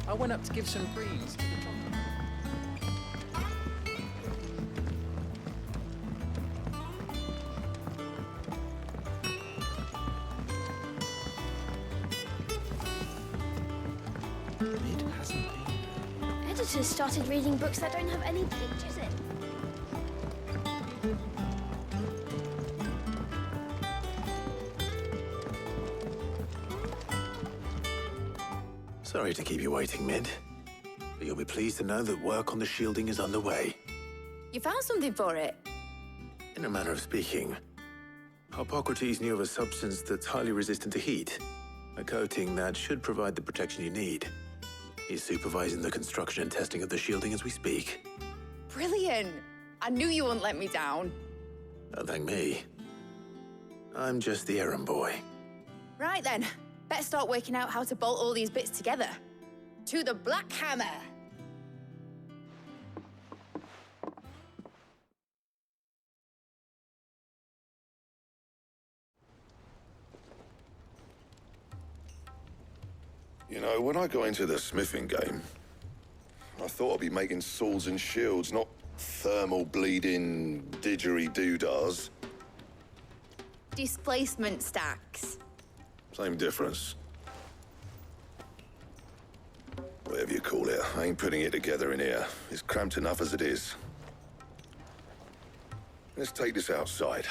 I went up to give some greens to the chocolate. It hasn't been. Editors started reading books that don't have any pictures in. Sorry to keep you waiting, Mid. But you'll be pleased to know that work on the shielding is underway. You found something for it? In a manner of speaking, Hippocrates knew of a substance that's highly resistant to heat, a coating that should provide the protection you need. He's supervising the construction and testing of the shielding as we speak. Brilliant! I knew you wouldn't let me down. Don't thank me. I'm just the errand boy. Right then, better start working out how to bolt all these bits together. To the Black Hammer! You know, when I got into the smithing game, I thought I'd be making swords and shields, not thermal bleeding didgeridoo-dahs. Displacement stacks. Same difference. Whatever you call it, I ain't putting it together in here. It's cramped enough as it is. Let's take this outside.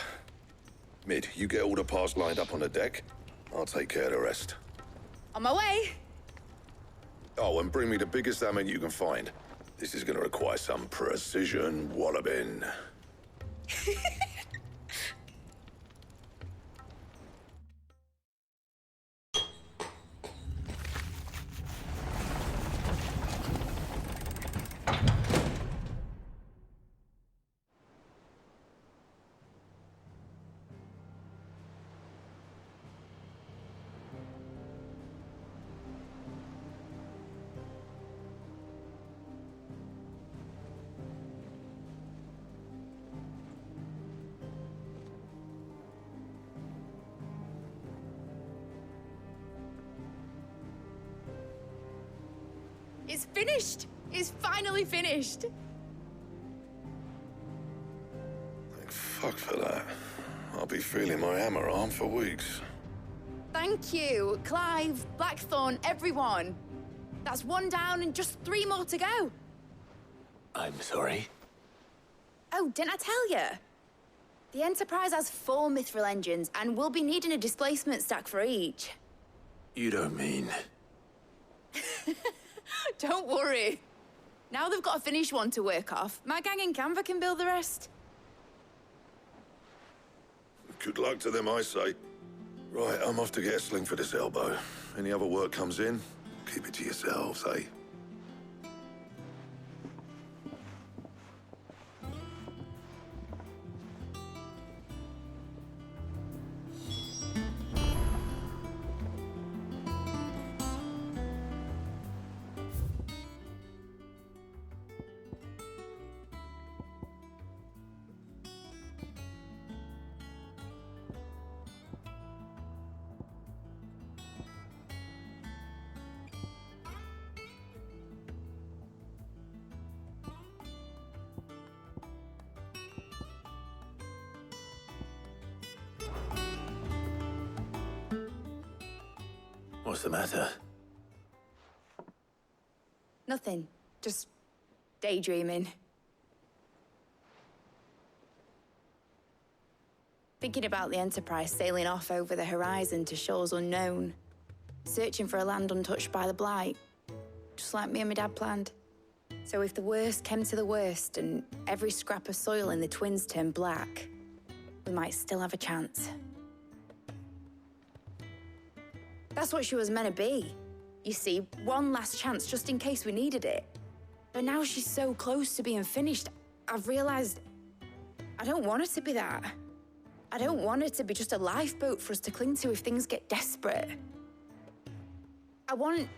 Mid, you get all the parts lined up on the deck. I'll take care of the rest. On my way! Oh, and bring me the biggest salmon you can find. This is gonna require some precision walloping. It's finished! It's finally finished! Thank fuck for that. I'll be feeling my hammer arm for weeks. Thank you, Clive, Blackthorn, everyone. That's one down and just 3 more to go. I'm sorry. Oh, didn't I tell you? The Enterprise has 4 mithril engines, and we'll be needing a displacement stack for each. You don't mean... Don't worry. Now they've got a finished one to work off, my gang in Canva can build the rest. Good luck to them, I say. Right, I'm off to get a sling for this elbow. Any other work comes in, keep it to yourselves, eh? What's the matter? Nothing, just daydreaming. Thinking about the Enterprise sailing off over the horizon to shores unknown, searching for a land untouched by the Blight, just like me and my dad planned. So if the worst came to the worst and every scrap of soil in the Twins turned black, we might still have a chance. That's what she was meant to be. You see, one last chance just in case we needed it. But now she's so close to being finished, I've realized I don't want her to be that. I don't want her to be just a lifeboat for us to cling to if things get desperate. I want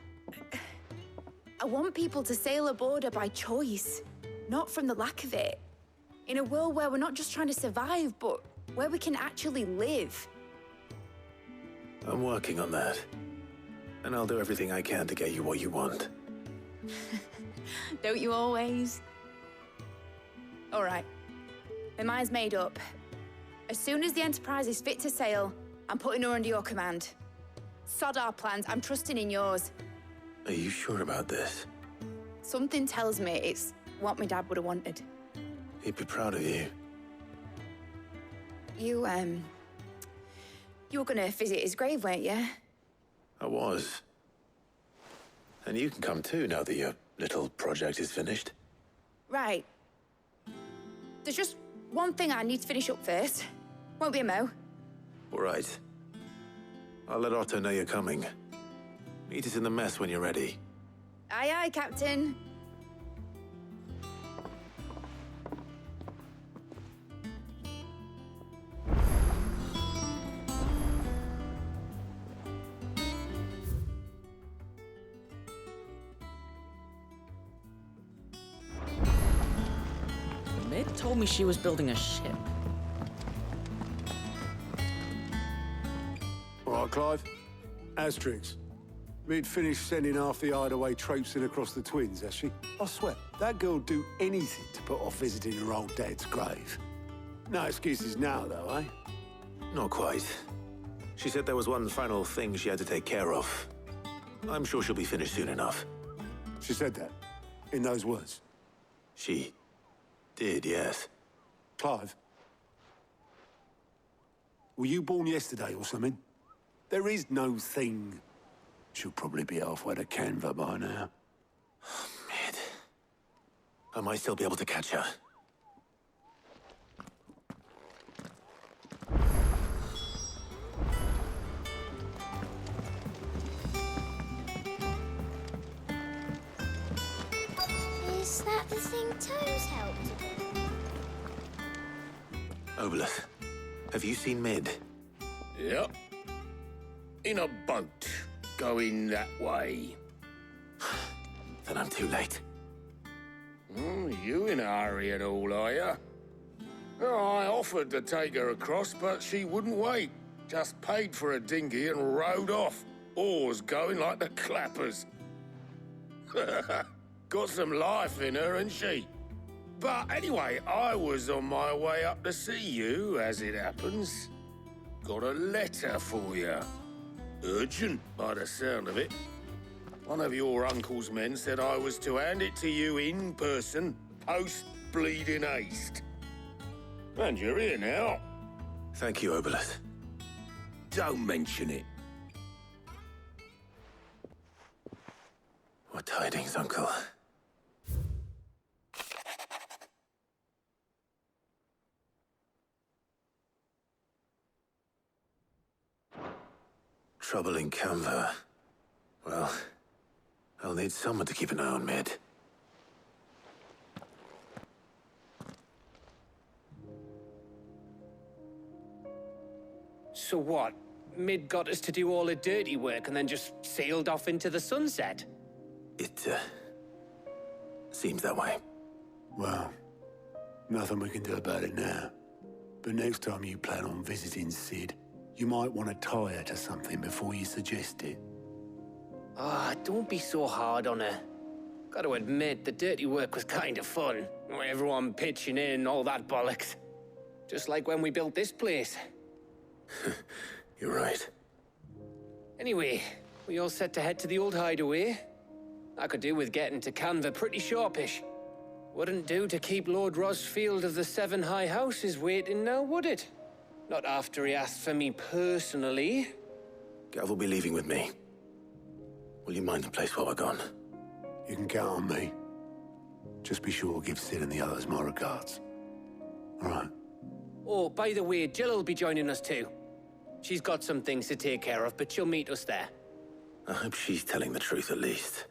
people to sail aboard her by choice, not from the lack of it. In a world where we're not just trying to survive, but where we can actually live. I'm working on that. And I'll do everything I can to get you what you want. Don't you always? All right. My mind's made up. As soon as the Enterprise is fit to sail, I'm putting her under your command. Sod our plans, I'm trusting in yours. Are you sure about this? Something tells me it's what my dad would have wanted. He'd be proud of you. You were gonna visit his grave, weren't you? I was. And you can come too now that your little project is finished. Right. There's just one thing I need to finish up first. Won't be a mo. All right. I'll let Otto know you're coming. Meet us in the mess when you're ready. Aye, aye, Captain. Mid told me she was building a ship. All right, Clive. Asterix. We'd finished sending half the hideaway traipsing across the twins, has she? I swear, that girl'd do anything to put off visiting her old dad's grave. No excuses now, though, eh? Not quite. She said there was one final thing she had to take care of. I'm sure she'll be finished soon enough. She said that, in those words. She did, yes. Clive, were you born yesterday or something? There is no thing. She'll probably be halfway to Canva by now. Mid. I might still be able to catch her. Is that the thing Toes helped? Obelus, have you seen Mid? Yep. In a boat, going that way. Then I'm too late. You in a hurry at all, are you? Oh, I offered to take her across, but she wouldn't wait. Just paid for a dinghy and rowed off. Oars going like the clappers. Got some life in her, ain't she? But anyway, I was on my way up to see you, as it happens. Got a letter for you. Urgent, by the sound of it. One of your uncle's men said I was to hand it to you in person, post-bleeding haste. And you're here now. Thank you, Obelus. Don't mention it. What tidings, Uncle? Trouble in Canva. Well, I'll need someone to keep an eye on Mid. So what? Mid got us to do all the dirty work and then just sailed off into the sunset? It, seems that way. Well, nothing we can do about it now. But next time you plan on visiting Sid, you might want to tie her to something before you suggest it. Ah, don't be so hard on her. Got to admit, the dirty work was kind of fun. Everyone pitching in, all that bollocks. Just like when we built this place. You're right. Anyway, we all set to head to the old hideaway. I could do with getting to Canva pretty sharpish. Wouldn't do to keep Lord Rosfield of the Seven High Houses waiting now, would it? Not after he asked for me personally. Gav will be leaving with me. Will you mind the place while we're gone? You can count on me. Just be sure to give Sid and the others my regards. All right. Oh, by the way, Jill will be joining us too. She's got some things to take care of, but she'll meet us there. I hope she's telling the truth at least.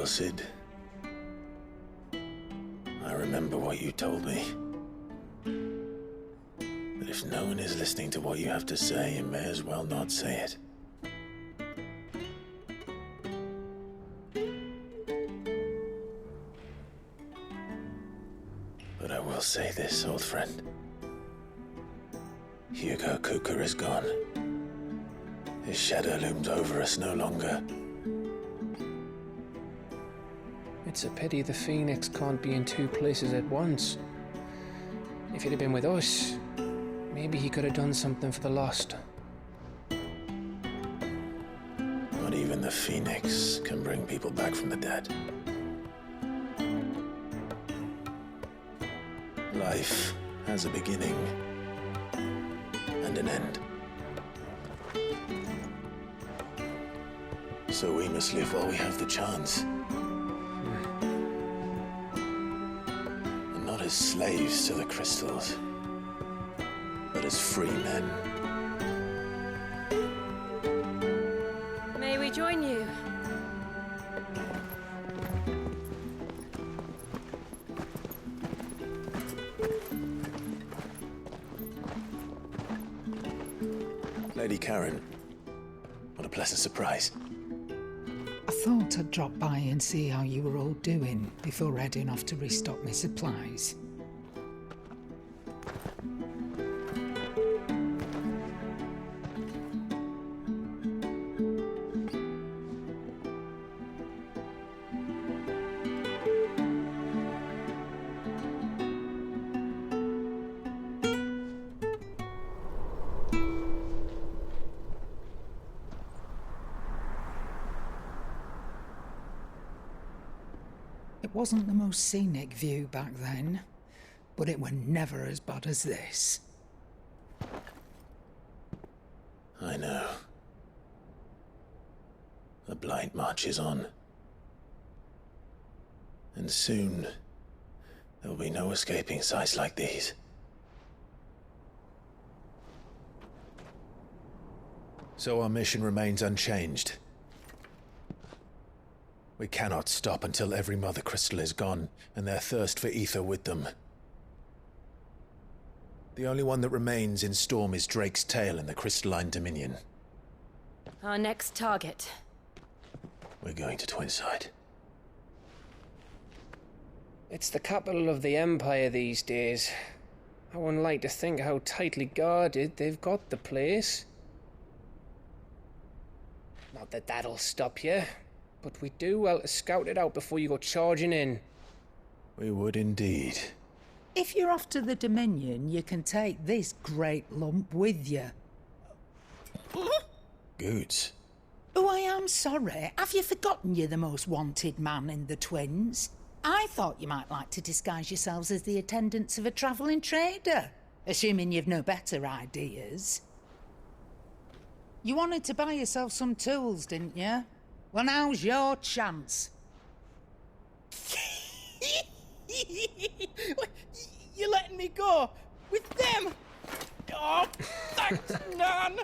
Well, Sid, I remember what you told me. That if no one is listening to what you have to say, you may as well not say it. But I will say this, old friend. Hugo Cooker is gone. His shadow looms over us no longer. It's a pity the Phoenix can't be in two places at once. If he'd have been with us, maybe he could have done something for the Lost. Not even the Phoenix can bring people back from the dead. Life has a beginning and an end. So we must live while we have the chance. And not as slaves to the crystals, but as free men. May we join you? Lady Karen, what a pleasant surprise. I thought I'd drop by and see how you were all doing before heading off to restock my supplies. It wasn't the most scenic view back then, but it were never as bad as this. I know. The blight marches on. And soon, there will be no escaping sights like these. So our mission remains unchanged. We cannot stop until every Mother Crystal is gone, and their thirst for ether with them. The only one that remains in Storm is Drake's tail in the Crystalline Dominion. Our next target. We're going to Twinside. It's the capital of the Empire these days. I wouldn't like to think how tightly guarded they've got the place. Not that that'll stop you, but we do well to scout it out before you go charging in. We would indeed. If you're off to the Dominion, you can take this great lump with you. Goods. Oh, I am sorry. Have you forgotten you're the most wanted man in the Twins? I thought you might like to disguise yourselves as the attendants of a travelling trader, assuming you've no better ideas. You wanted to buy yourself some tools, didn't you? Well, now's your chance. You're letting me go with them? Oh, thanks, Nan.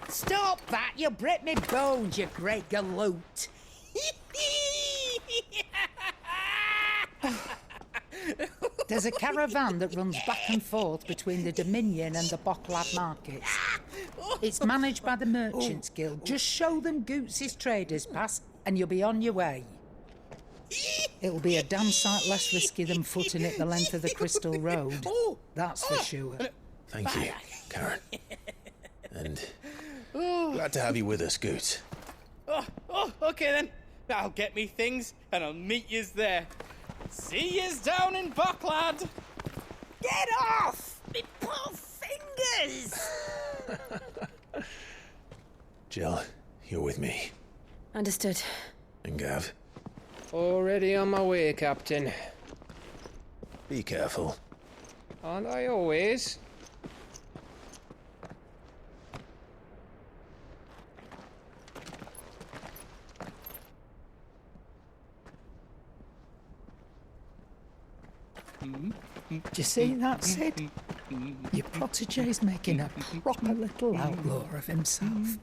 Stop that! You'll break me bones, you great galoot. There's a caravan that runs back and forth between the Dominion and the Bocklad markets. It's managed by the Merchants Guild. Just show them Goots' traders pass and you'll be on your way. It'll be a damn sight less risky than footing it the length of the Crystal Road. That's for sure. Thank you, Karen. And glad to have you with us, Goots. Okay then. I'll get me things and I'll meet yous there. See yous down in Bocklad. Get off! Me poor fingers! Jill, you're with me. Understood. And Gav, Already on my way, Captain. be careful. Aren't I always? Do you see that, Sid? Your protege's making a proper little outlaw of himself.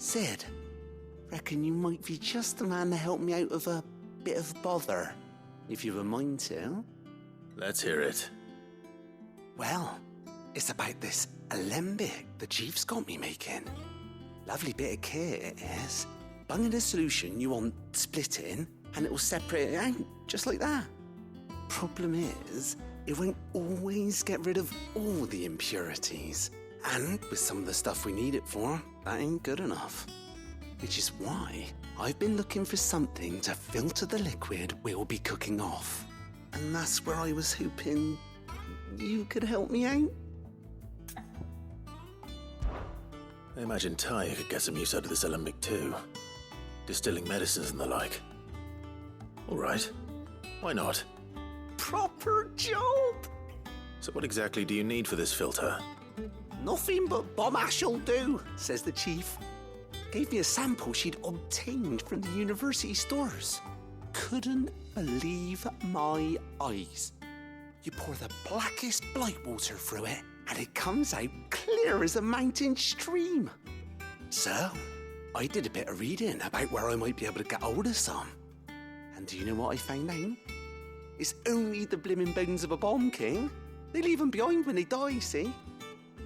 Sid, reckon you might be just the man to help me out of a bit of bother, if you've a mind to. Let's hear it. Well, it's about this alembic the Chief's got me making. Lovely bit of kit it is. Bung in a solution you want splitting, and it will separate it out, just like that. Problem is, it won't always get rid of all the impurities. And with some of the stuff we need it for, that ain't good enough. Which is why I've been looking for something to filter the liquid we'll be cooking off. And that's where I was hoping you could help me out. I imagine Ty could get some use out of this alembic too. Distilling medicines and the like. All right. Why not? Proper job! So what exactly do you need for this filter? Nothing but bomb ash'll do, says the Chief. Gave me a sample she'd obtained from the university stores. Couldn't believe my eyes. You pour the blackest blight water through it, and it comes out clear as a mountain stream. So, I did a bit of reading about where I might be able to get hold of some. And do you know what I found out? It's only the blimmin' bones of a bomb king. They leave them behind when they die, see?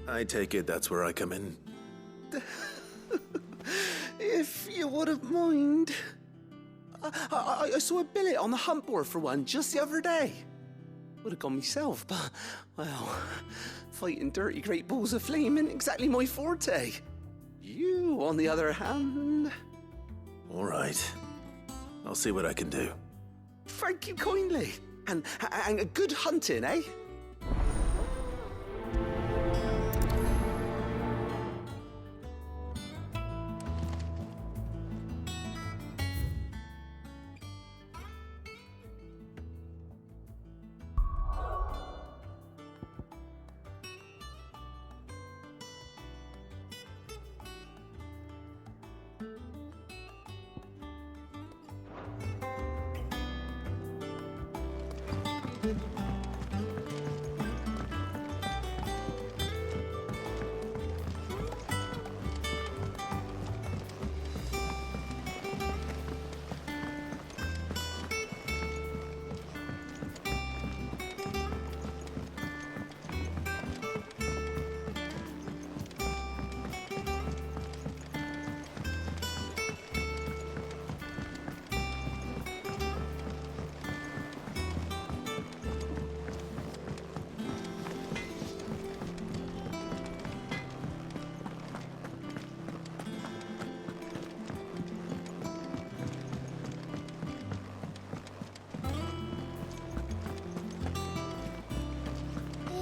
I take it that's where I come in. If you wouldn't mind. I saw a billet on the hunt board for one just the other day. Would have gone myself, but, well, fighting dirty great balls of flame ain't exactly my forte. You, on the other hand... All right. I'll see what I can do. Thank you kindly. And good hunting, eh?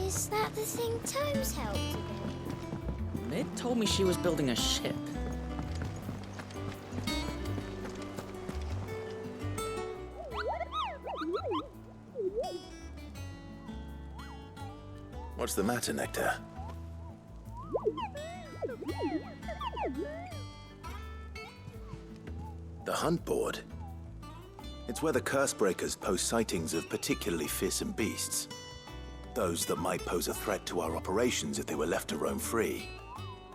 Is that the thing Tomes helped you with? Mid told me she was building a ship. What's the matter, Nectar? The hunt board? It's where the curse breakers post sightings of particularly fearsome beasts. Those that might pose a threat to our operations if they were left to roam free.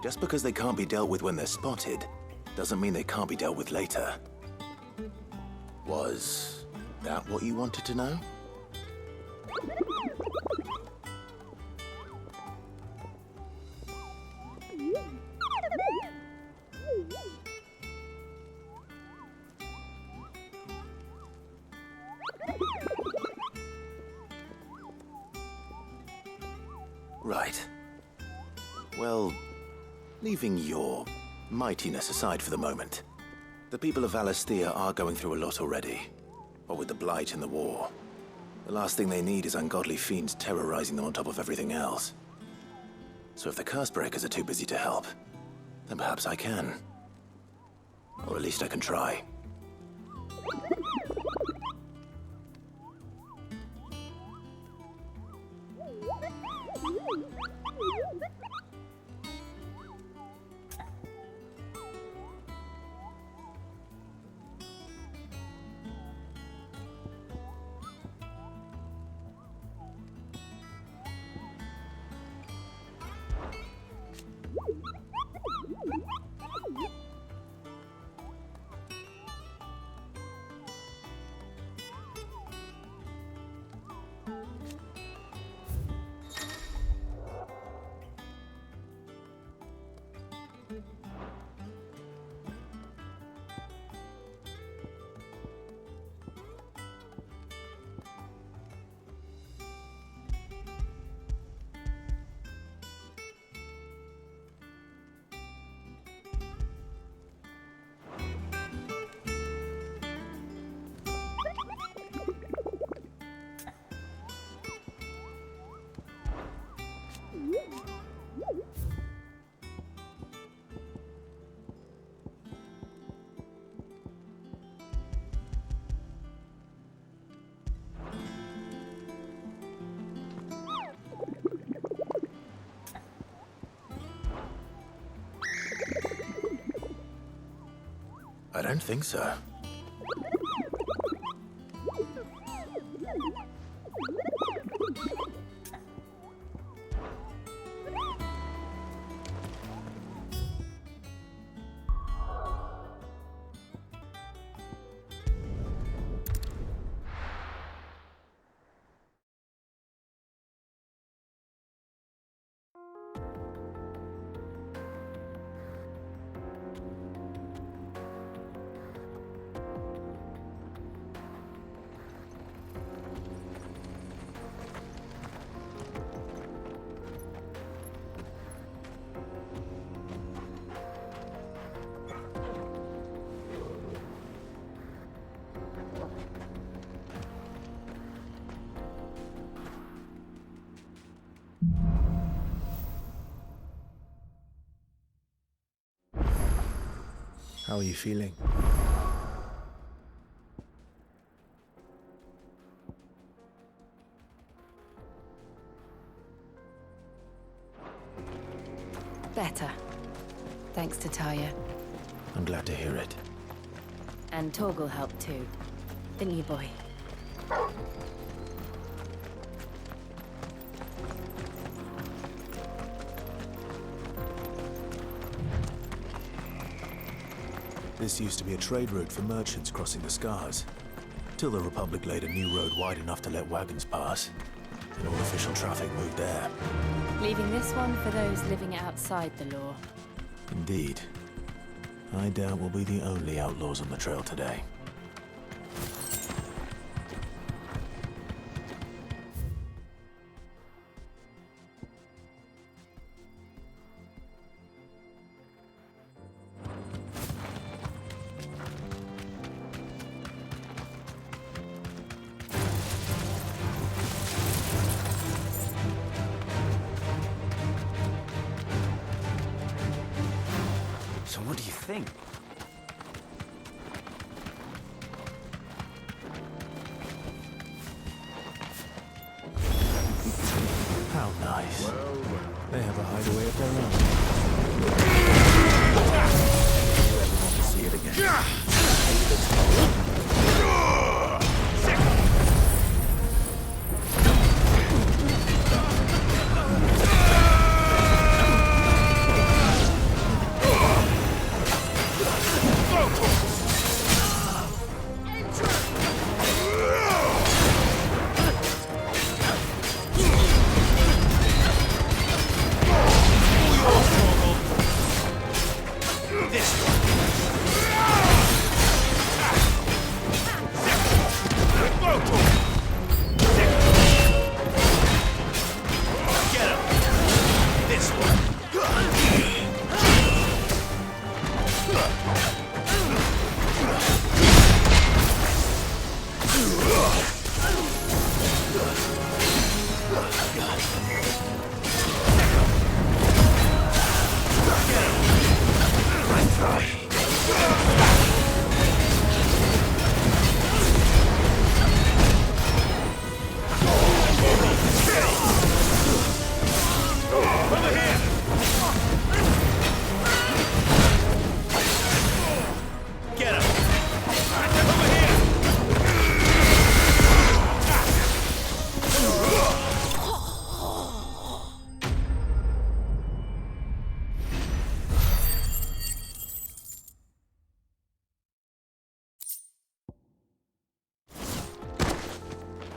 Just because they can't be dealt with when they're spotted, doesn't mean they can't be dealt with later. Was that what you wanted to know? Right. Well, leaving your mightiness aside for the moment, the people of Valisthea are going through a lot already. What with the Blight and the war. The last thing they need is ungodly fiends terrorizing them on top of everything else. So if the Cursebreakers are too busy to help, then perhaps I can. Or at least I can try. I don't think so. How are you feeling? Better. Thanks to Taya. I'm glad to hear it. And Torgal helped too. Didn't you, boy? This used to be a trade route for merchants crossing the Scars, till the Republic laid a new road wide enough to let wagons pass, and all official traffic moved there. Leaving this one for those living outside the law. Indeed. I doubt we'll be the only outlaws on the trail today. So what do you think? How nice. They have a hideaway of their own. Everyone will see it again.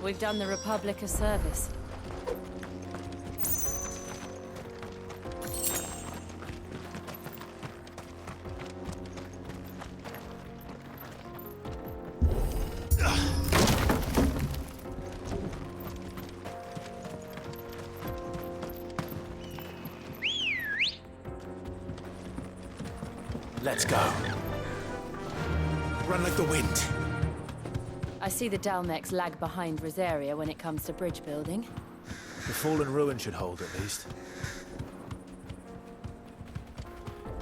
We've done the Republic a service. Let's go. Run like the wind. I see the Dalmex lag behind Rosaria when it comes to bridge building. The fallen ruin should hold, at least.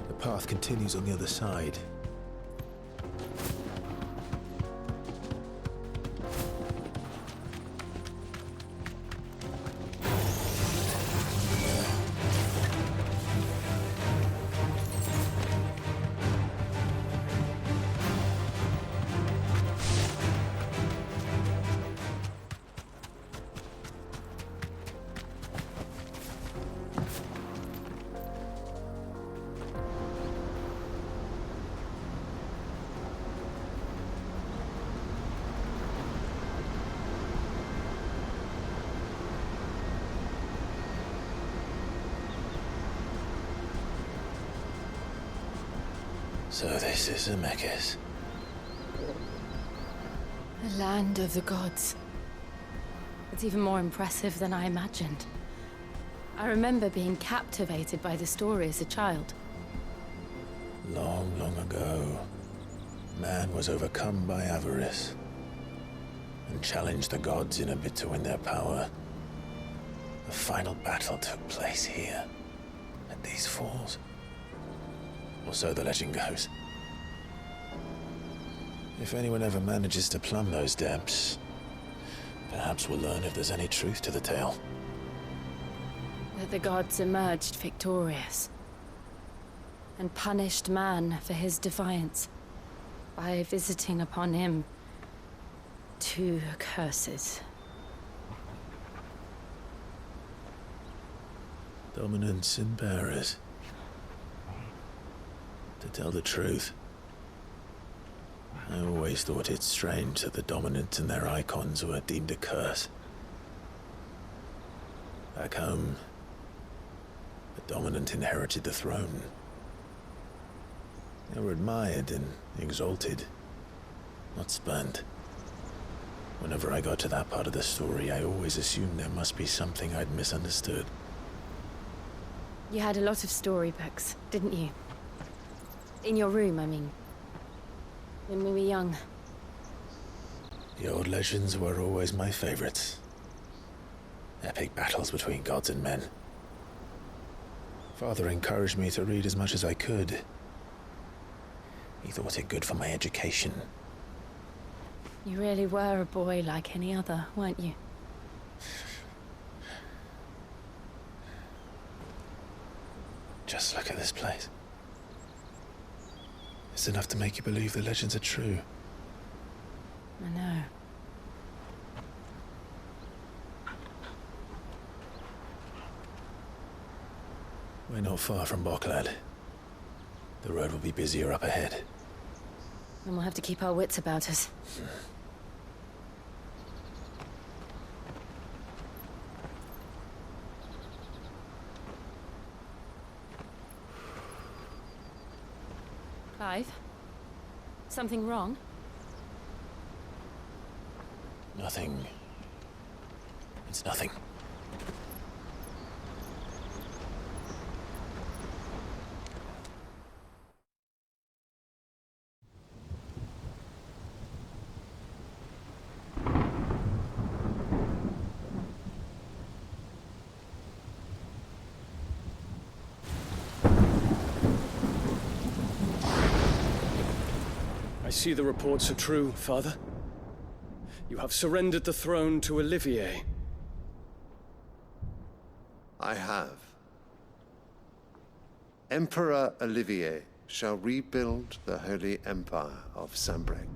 The path continues on the other side. So this is Zemeckis. The land of the gods. It's even more impressive than I imagined. I remember being captivated by the story as a child. Long, long ago, man was overcome by avarice and challenged the gods in a bid to win their power. The final battle took place here, at these falls. Or so the legend goes. If anyone ever manages to plumb those depths, perhaps we'll learn if there's any truth to the tale. That the gods emerged victorious and punished man for his defiance by visiting upon him 2 curses. Dominants and bearers. To tell the truth, I always thought it strange that the dominant and their icons were deemed a curse. Back home, the dominant inherited the throne. They were admired and exalted, not spurned. Whenever I got to that part of the story, I always assumed there must be something I'd misunderstood. You had a lot of storybooks, didn't you? In your room, I mean. When we were young. The old legends were always my favorites. Epic battles between gods and men. Father encouraged me to read as much as I could. He thought it good for my education. You really were a boy like any other, weren't you? Just look at this place. It's enough to make you believe the legends are true. I know. We're not far from Boklad. The road will be busier up ahead. And we'll have to keep our wits about us. Clive? Something wrong? Nothing. It's nothing. I see the reports are true, Father. You have surrendered the throne to Olivier. I have. Emperor Olivier shall rebuild the Holy Empire of Sambrec.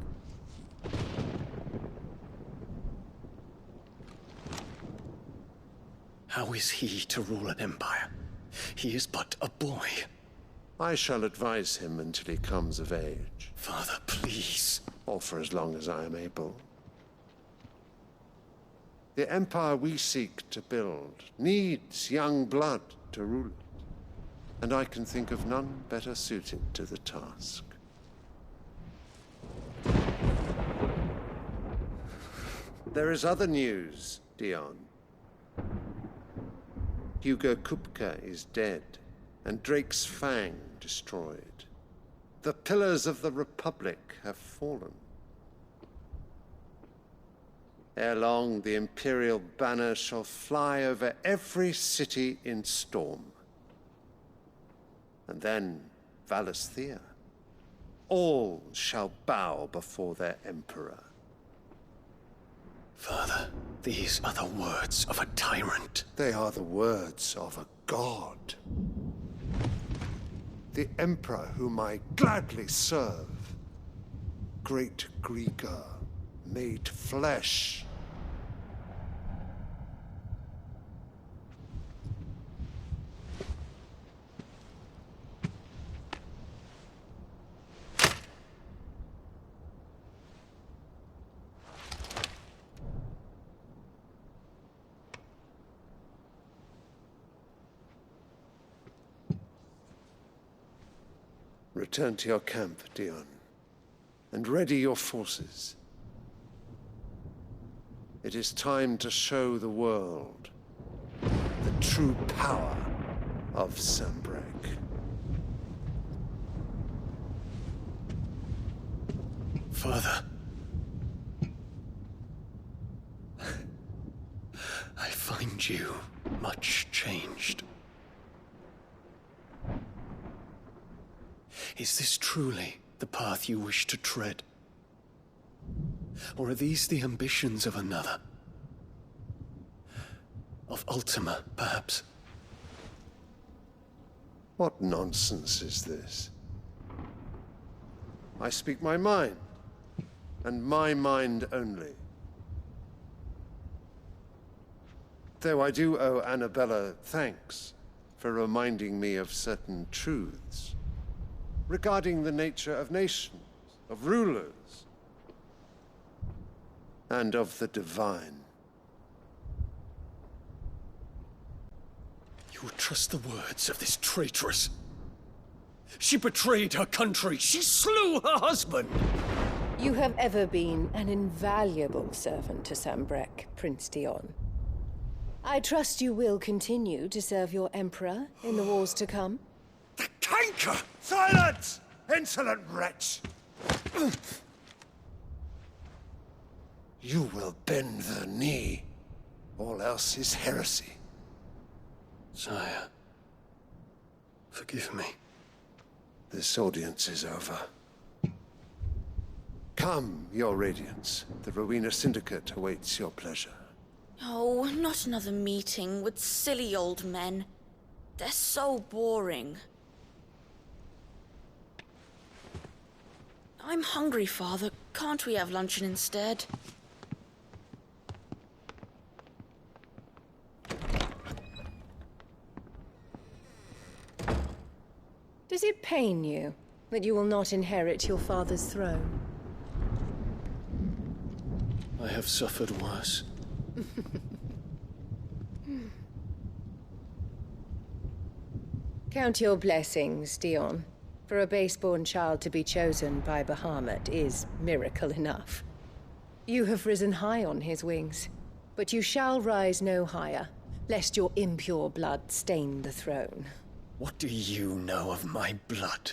How is he to rule an empire? He is but a boy. I shall advise him until he comes of age. Father, please. Or for as long as I am able. The empire we seek to build needs young blood to rule it, and I can think of none better suited to the task. There is other news, Dion. Hugo Kupka is dead, and Drake's Fang destroyed. The pillars of the Republic have fallen. Ere long, the Imperial banner shall fly over every city in Storm. And then, Valisthea. All shall bow before their Emperor. Father, these are the words of a tyrant. They are the words of a god. The Emperor whom I gladly serve. Great Grieger, made flesh. Return to your camp, Dion, and ready your forces. It is time to show the world the true power of Sanbreque. Father. I find you much changed. Is this truly the path you wish to tread? Or are these the ambitions of another? Of Ultima, perhaps? What nonsense is this? I speak my mind, and my mind only. Though I do owe Annabella thanks for reminding me of certain truths regarding the nature of nations, of rulers, and of the divine. You would trust the words of this traitress? She betrayed her country. She slew her husband. You have ever been an invaluable servant to Sanbreque, Prince Dion. I trust you will continue to serve your Emperor in the wars to come. The canker! Silence! Insolent wretch! You will bend the knee. All else is heresy. Sire, forgive me. This audience is over. Come, your Radiance. The Rowena Syndicate awaits your pleasure. Oh, not another meeting with silly old men. They're so boring. I'm hungry, Father. Can't we have luncheon instead? Does it pain you that you will not inherit your father's throne? I have suffered worse. Count your blessings, Dion. For a base-born child to be chosen by Bahamut is miracle enough. You have risen high on his wings, but you shall rise no higher, lest your impure blood stain the throne. What do you know of my blood?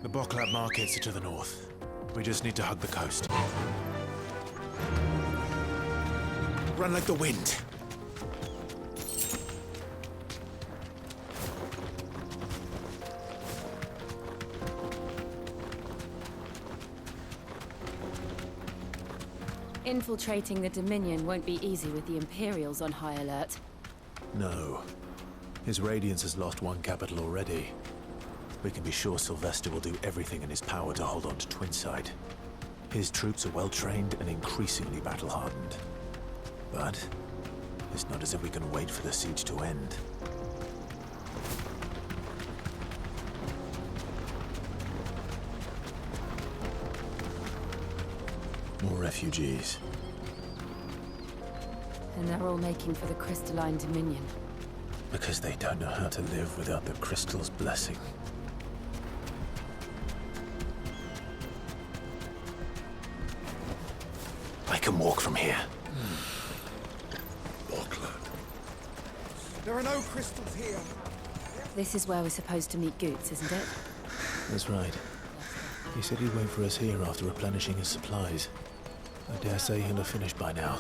The Bocklab markets are to the north. We just need to hug the coast. Run like the wind. Infiltrating the Dominion won't be easy with the Imperials on high alert. No. His Radiance has lost one capital already. We can be sure Sylvester will do everything in his power to hold on to Twinside. His troops are well-trained and increasingly battle-hardened. But it's not as if we can wait for the siege to end. More refugees. And they're all making for the Crystalline Dominion. Because they don't know how to live without the Crystal's blessing. I can walk from here. There are no crystals here. This is where we're supposed to meet Goots, isn't it? That's right. He said he'd wait for us here after replenishing his supplies. I dare say he'll have finished by now.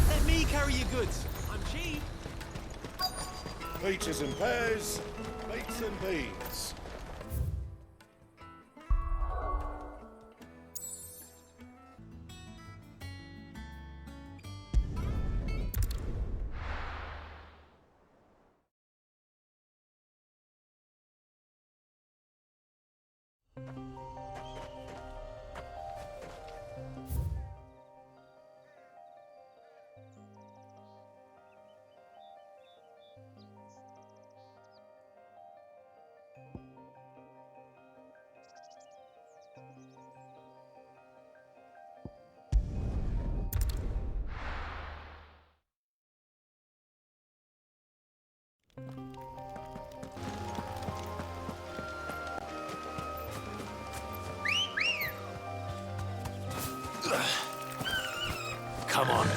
Let me carry your goods. I'm cheap. Peaches and pears, bakes and beans. Come on.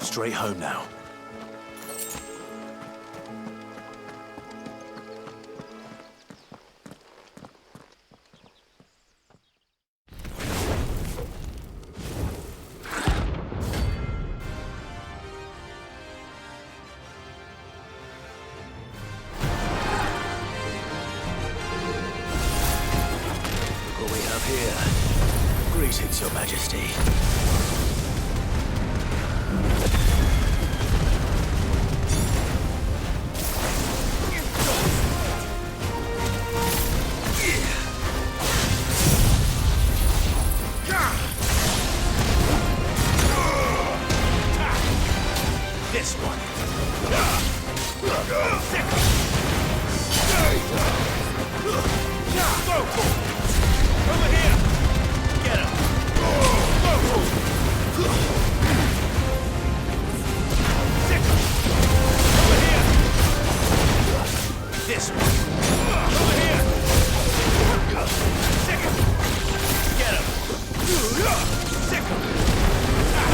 Straight home now. Look what we have here. Greetings, Your Majesty. This one. Over here. Get him. Over here. This one. Over here. Second. Get him. Second. Get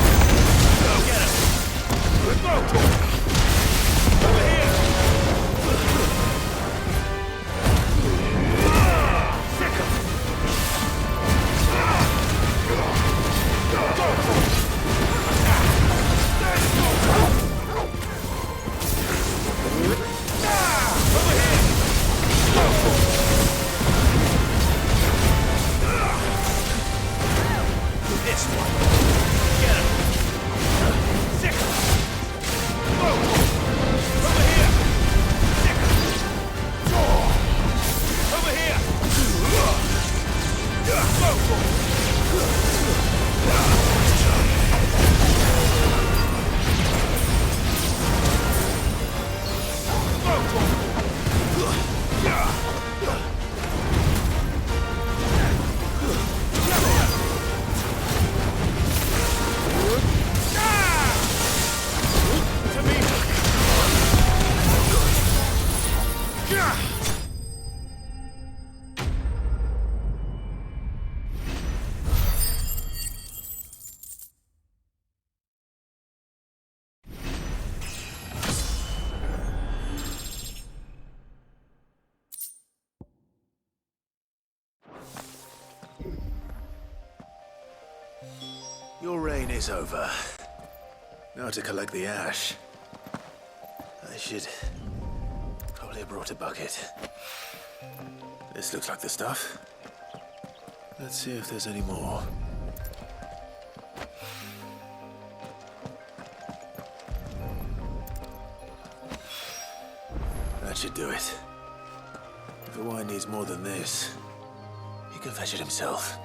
him. Over here! This one. Get him. Second. Over here! Over here! Your reign is over. Now to collect the ash. I should probably have brought a bucket. This looks like the stuff. Let's see if there's any more. That should do it. If the wine needs more than this, he can fetch it himself.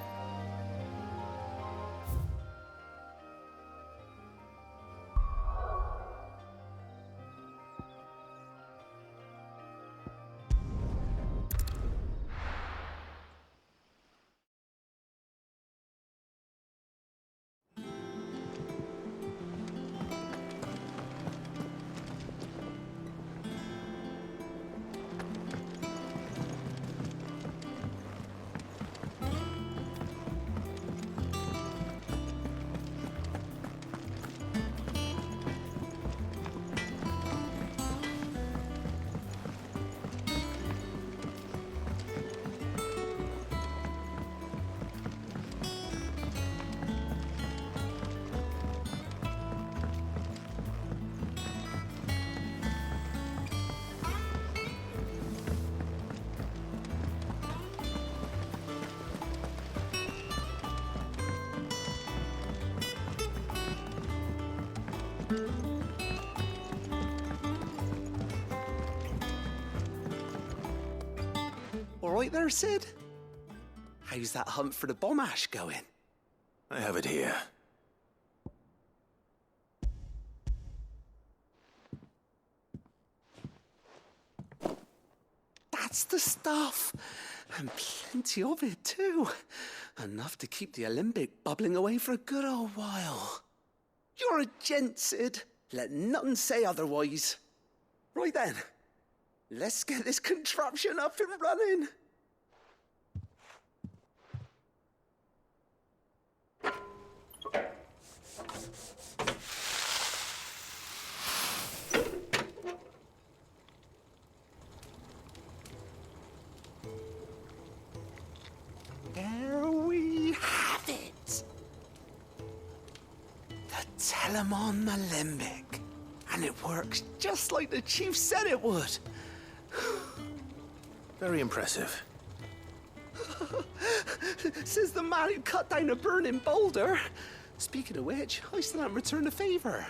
All right there, Sid? How's that hunt for the bomb ash going? I have it here. That's the stuff! And plenty of it, too. Enough to keep the alembic bubbling away for a good old while. You're a gent, Sid. Let none say otherwise. Right then, let's get this contraption up and running. There we have it. The Telemon Alembic. And it works just like the chief said it would. Very impressive. Says the man who cut down a burning boulder. Speaking of which, I still haven't returned the favor.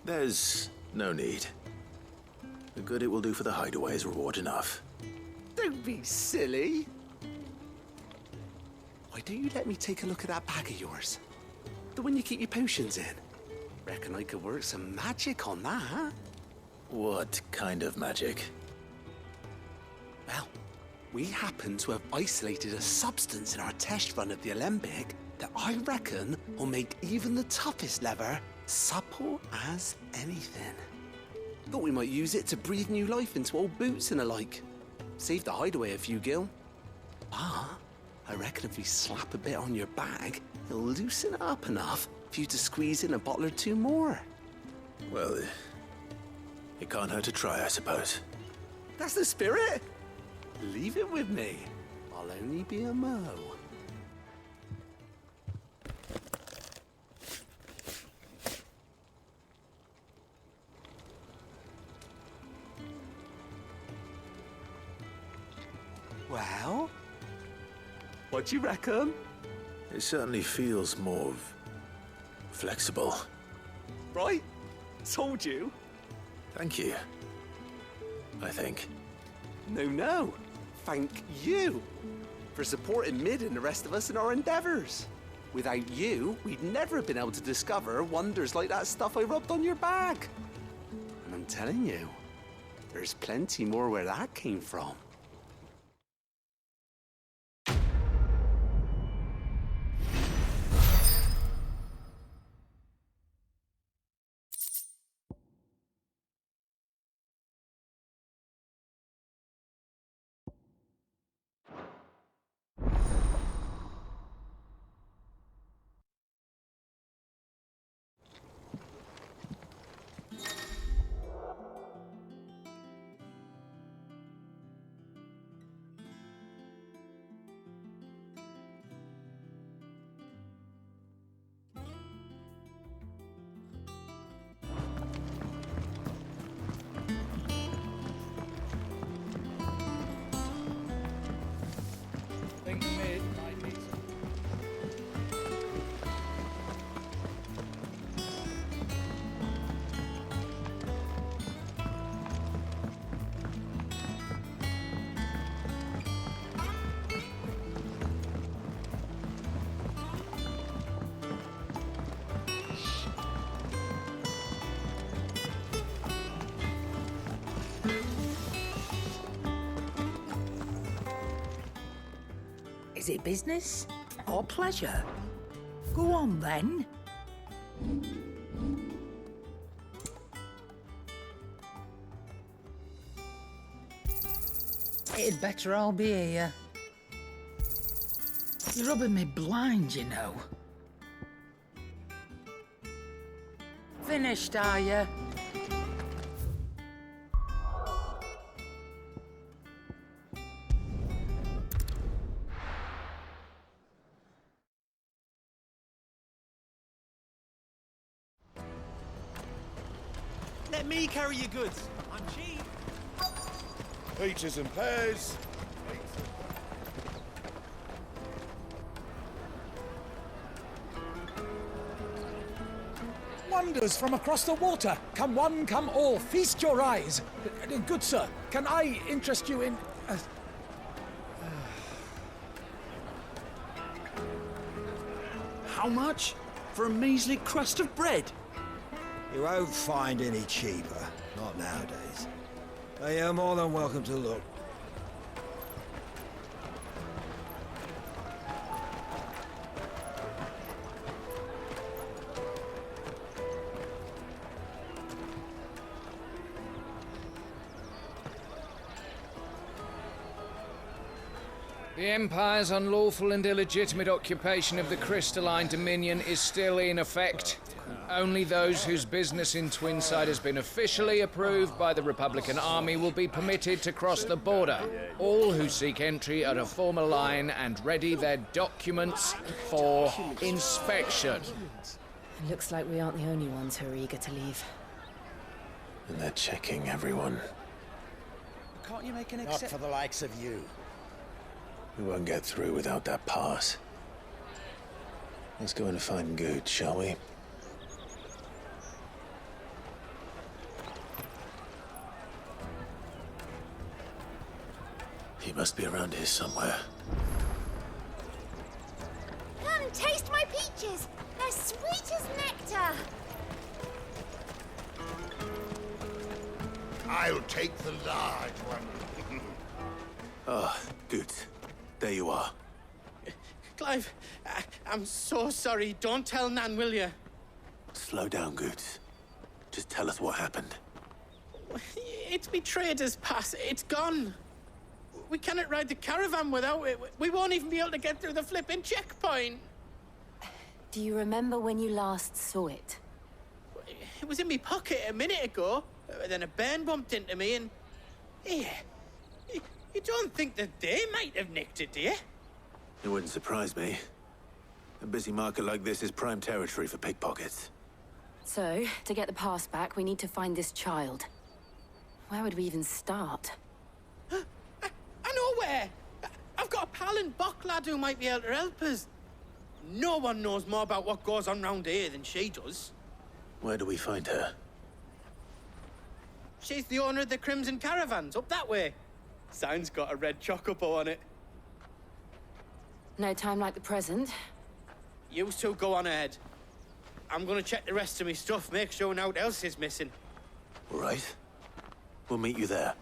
There's no need. The good it will do for the hideaway is reward enough. Don't be silly. Why don't you let me take a look at that bag of yours? The one you keep your potions in. Reckon I could work some magic on that. What kind of magic? Well, we happen to have isolated a substance in our test run of the alembic that I reckon will make even the toughest leather supple as anything. Thought we might use it to breathe new life into old boots and the like. Save the hideaway a few gil. But I reckon if we slap a bit on your bag, it'll loosen it up enough for you to squeeze in a bottle or two more. Well, it can't hurt to try, I suppose. That's the spirit. Leave it with me. I'll only be a mo. Well, what do you reckon? It certainly feels more flexible. Right? Told you. Thank you. I think. No. Thank you for supporting Mid and the rest of us in our endeavors. Without you, we'd never have been able to discover wonders like that stuff I rubbed on your bag. And I'm telling you, there's plenty more where that came from. it business or pleasure? Go on then. It'd better all be here. You're rubbing me blind, you know. Finished, are you? Let me carry your goods. I'm cheap. Peaches and pears. Wonders from across the water. Come one, come all. Feast your eyes. Good sir, can I interest you in... How much? For a measly crust of bread? You won't find any cheaper. Not nowadays. But you're more than welcome to look. The Empire's unlawful and illegitimate occupation of the Crystalline Dominion is still in effect. Only those whose business in Twinside has been officially approved by the Republican Army will be permitted to cross the border. All who seek entry are to form a line and ready their documents for inspection. It looks like we aren't the only ones who are eager to leave. And they're checking everyone. Can't you make an Not for the likes of you. We won't get through without that pass. Let's go and find Good, shall we? He must be around here somewhere. Come, taste my peaches. They're sweet as nectar. I'll take the large one. Ah, Good. There you are. Clive, I'm so sorry. Don't tell Nan, will you? Slow down, Good. Just tell us what happened. It's me trader's pass. It's gone. We cannot ride the caravan without it. We won't even be able to get through the flipping checkpoint. Do you remember when you last saw it? It was in my pocket a minute ago. Then a bairn bumped into me and... Yeah. You don't think that they might have nicked it, do you? It wouldn't surprise me. A busy market like this is prime territory for pickpockets. So, to get the pass back, we need to find this child. Where would we even start? I know where! I've got a pal in Bock lad who might be able to help us. No one knows more about what goes on round here than she does. Where do we find her? She's the owner of the Crimson Caravans, up that way. Sign's got a red chocobo on it. No time like the present. You two go on ahead. I'm gonna check the rest of my stuff, make sure naught else is missing. All right. We'll meet you there.